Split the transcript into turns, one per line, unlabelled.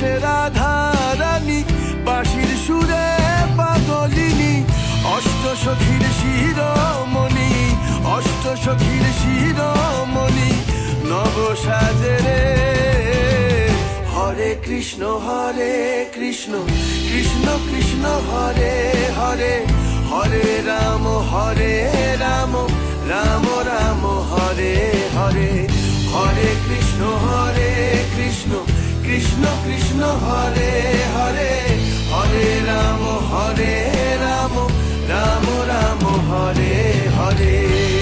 আসে রাধা রানী, বাঁশির সুরে পাগলিনী, অষ্টসখীর শিরোমণি, অষ্টসখীর শিরোমণি, নব সাজে রে। হরে কৃষ্ণ কৃষ্ণ কৃষ্ণ হরে হরে, হরে রাম রাম রাম হরে হরে, হরে কৃষ্ণ কৃষ্ণ কৃষ্ণ হরে হরে, হরে রাম রাম রাম হরে হরে।